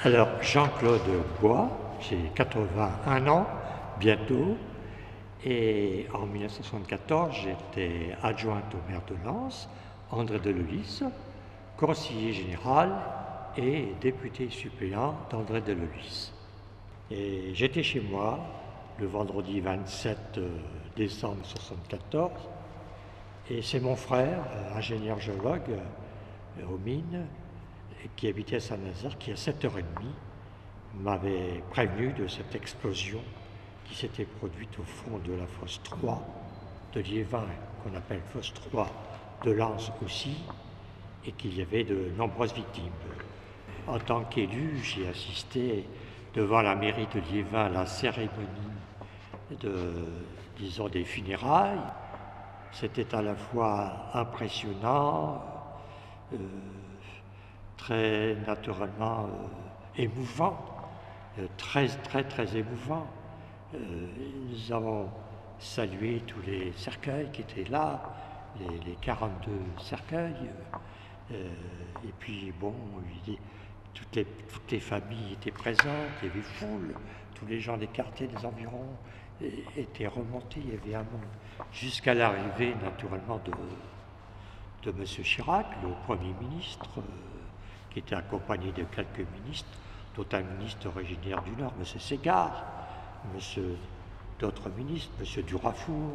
Alors, Jean-Claude Bois, j'ai 81 ans, bientôt, et en 1974, j'étais adjoint au maire de Lens, André Delolis, conseiller général et député suppléant d'André Delolis. Et j'étais chez moi le vendredi 27 décembre 1974, et c'est mon frère, ingénieur géologue aux mines, qui habitait à Saint-Nazaire, qui à 7h30 m'avait prévenu de cette explosion qui s'était produite au fond de la fosse 3 de Liévin, qu'on appelle fosse 3 de Lens aussi, et qu'il y avait de nombreuses victimes. En tant qu'élu, j'ai assisté devant la mairie de Liévin à la cérémonie des funérailles. C'était à la fois impressionnant, très naturellement émouvant, très émouvant. Nous avons salué tous les cercueils qui étaient là, les 42 cercueils, et puis bon, toutes les familles étaient présentes, il y avait foule, tous les gens des quartiers, des environs étaient remontés, il y avait un monde, jusqu'à l'arrivée naturellement de M. Chirac, le Premier ministre, qui était accompagné de quelques ministres, dont un ministre originaire du Nord, M. Ségard, d'autres ministres, M. Durafour,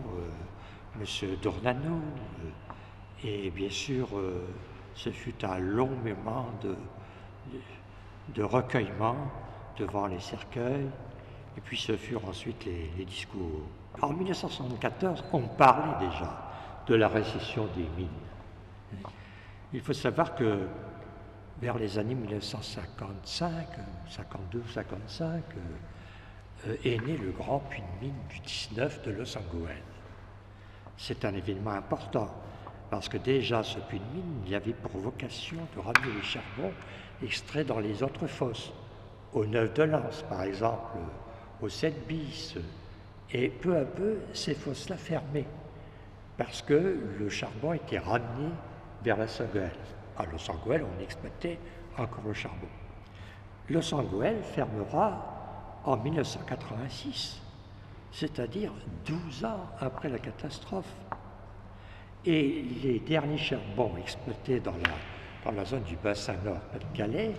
M. Dornano, et bien sûr, ce fut un long moment de recueillement devant les cercueils, et puis ce furent ensuite les discours. En 1974, on parlait déjà de la récession des mines. Il faut savoir que vers les années 1955, 52, 55, est né le grand puits de mine du 19 de Los Angeles. C'est un événement important, parce que déjà ce puits de mine, il avait pour vocation de ramener les charbons extraits dans les autres fosses, au 9 de Lens par exemple, au 7 bis, et peu à peu ces fosses-là fermaient, parce que le charbon était ramené vers Los Angeles. À Los Angeles, on exploitait encore le charbon. Los Angeles fermera en 1986, c'est-à-dire 12 ans après la catastrophe. Et les derniers charbons exploités dans la zone du bassin nord Pas-de-Calais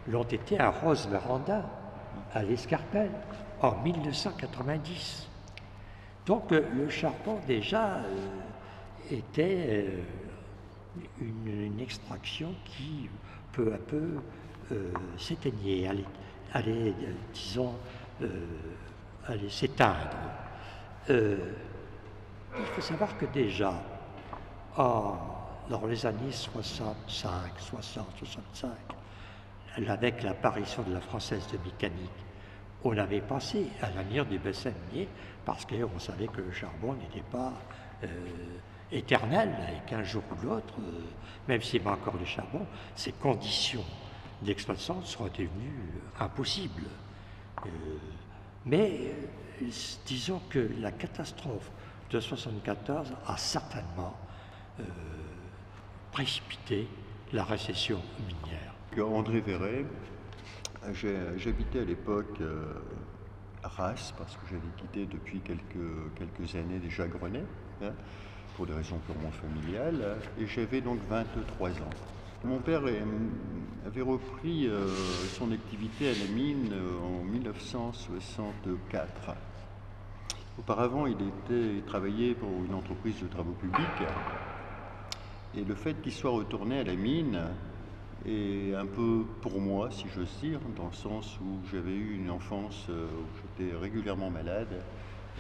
l'ont été à Rose-Véranda, à l'Escarpelle, en 1990. Donc le charbon déjà était une extraction qui, peu à peu, s'éteignait, allait s'éteindre. Il faut savoir que déjà, dans les années 65, 60, 65, avec l'apparition de la Française de mécanique, on avait pensé à l'avenir du bassin minier parce qu'on savait que le charbon n'était pas éternel et qu'un jour ou l'autre, même s'il y avait encore du charbon, ces conditions d'exploitation seraient devenues impossibles. Mais disons que la catastrophe de 1974 a certainement précipité la récession minière. André Verret, j'habitais à l'époque à Reims, parce que j'avais quitté depuis quelques années déjà Grenay, hein, pour des raisons purement familiales, et j'avais donc 23 ans. Mon père avait repris son activité à la mine en 1964. Auparavant, il travaillait pour une entreprise de travaux publics, et le fait qu'il soit retourné à la mine est un peu pour moi, si j'ose dire, dans le sens où j'avais eu une enfance où j'étais régulièrement malade,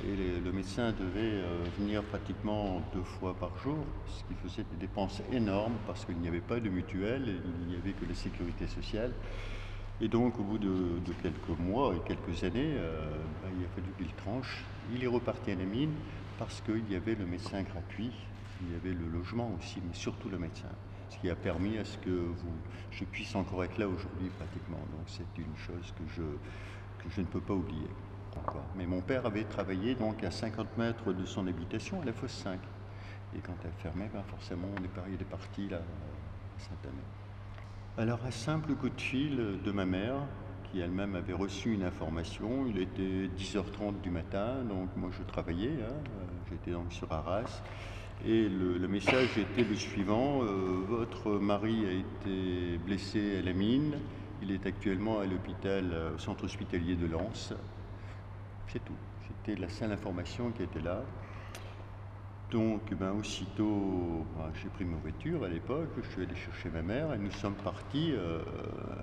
et le médecin devait venir pratiquement 2 fois par jour, ce qui faisait des dépenses énormes parce qu'il n'y avait pas de mutuelle, il n'y avait que la sécurité sociale. Et donc au bout de quelques mois et quelques années, il a fallu qu'il tranche. Il est reparti à la mine parce qu'il y avait le médecin gratuit, il y avait le logement aussi, mais surtout le médecin. Ce qui a permis à ce que je puisse encore être là aujourd'hui pratiquement. Donc c'est une chose que je ne peux pas oublier. Mais mon père avait travaillé donc à 50 mètres de son habitation à la fosse 5. Et quand elle fermait, forcément il est parti là, à Saint-Amé. Alors un simple coup de fil de ma mère, qui elle-même avait reçu une information. Il était 10h30 du matin, donc moi je travaillais, j'étais donc sur Arras. Et le message était le suivant, votre mari a été blessé à la mine, il est actuellement à l'hôpital, au centre hospitalier de Lens. C'est tout, c'était la seule information qui était là. Donc aussitôt, j'ai pris ma voiture à l'époque, je suis allé chercher ma mère et nous sommes partis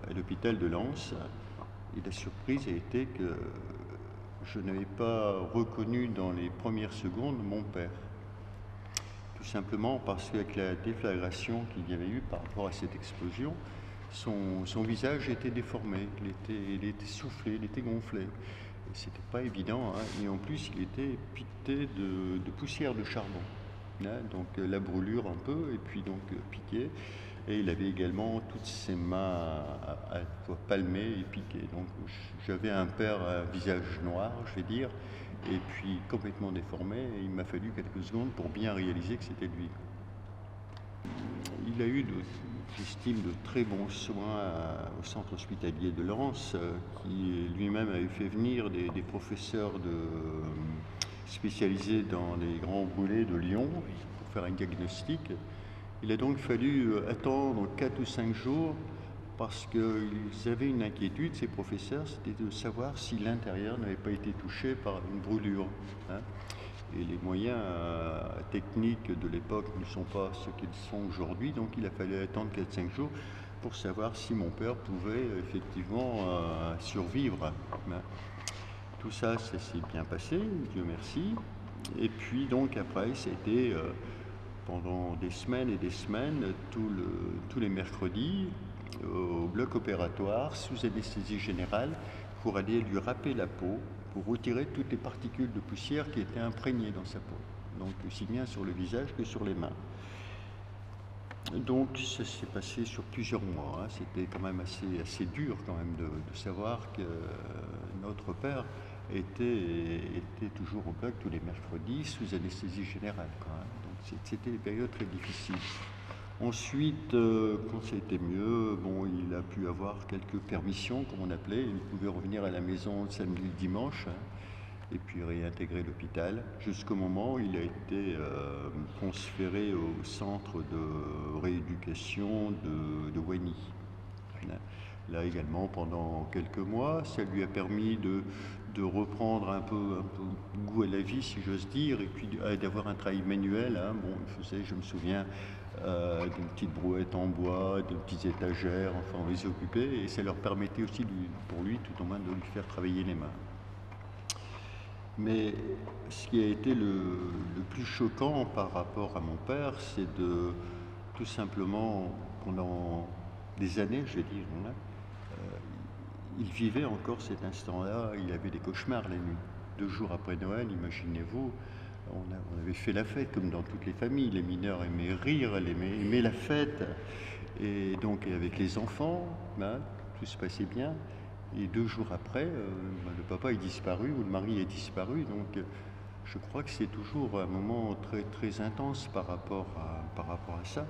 à l'hôpital de Lens. Et la surprise a été que je n'avais pas reconnu dans les premières secondes mon père. Tout simplement parce qu'avec la déflagration qu'il y avait eu par rapport à cette explosion, son visage était déformé, il était soufflé, il était gonflé. C'était pas évident, et en plus il était piqué de poussière de charbon, donc la brûlure un peu, et puis donc piqué, et il avait également toutes ses mains à la fois palmées et piquées. Donc j'avais un père à visage noir, je vais dire, et puis complètement déformé, et il m'a fallu quelques secondes pour bien réaliser que c'était lui. Il a eu, j'estime, de très bons soins au centre hospitalier de Lens, qui lui-même avait fait venir des professeurs spécialisés dans les grands brûlés de Lyon pour faire un diagnostic. Il a donc fallu attendre 4 ou 5 jours parce qu'ils avaient une inquiétude, ces professeurs, c'était de savoir si l'intérieur n'avait pas été touché par une brûlure. Et les moyens techniques de l'époque ne sont pas ce qu'ils sont aujourd'hui, donc il a fallu attendre 4-5 jours pour savoir si mon père pouvait effectivement survivre. Tout ça, ça s'est bien passé, Dieu merci. Et puis donc après, c'était pendant des semaines et des semaines, tous les mercredis, au bloc opératoire, sous anesthésie générale, pour aller lui râper la peau, pour retirer toutes les particules de poussière qui étaient imprégnées dans sa peau, donc aussi bien sur le visage que sur les mains. Donc ça s'est passé sur plusieurs mois, c'était quand même assez dur quand même de savoir que notre père était toujours au bloc tous les mercredis sous anesthésie générale, donc c'était des périodes très difficiles. Ensuite, quand c'était mieux, il a pu avoir quelques permissions, comme on appelait. Il pouvait revenir à la maison le samedi, le dimanche, et puis réintégrer l'hôpital, jusqu'au moment où il a été transféré au centre de rééducation de Wany. Là également, pendant quelques mois, ça lui a permis de reprendre un peu goût à la vie, si j'ose dire, et puis d'avoir un travail manuel. Il faisait, je me souviens, d'une petite brouette en bois, de petites étagères, enfin on les occupait, et ça leur permettait aussi, pour lui, tout au moins, de lui faire travailler les mains. Mais ce qui a été le plus choquant par rapport à mon père, c'est de tout simplement, pendant des années, je vais dire, il vivait encore cet instant-là, il avait des cauchemars la nuit. 2 jours après Noël, imaginez-vous, on avait fait la fête comme dans toutes les familles, les mineurs aimaient rire, aimaient la fête, et donc avec les enfants, tout se passait bien. Et 2 jours après, le papa est disparu ou le mari est disparu, donc je crois que c'est toujours un moment très, très intense par rapport à ça.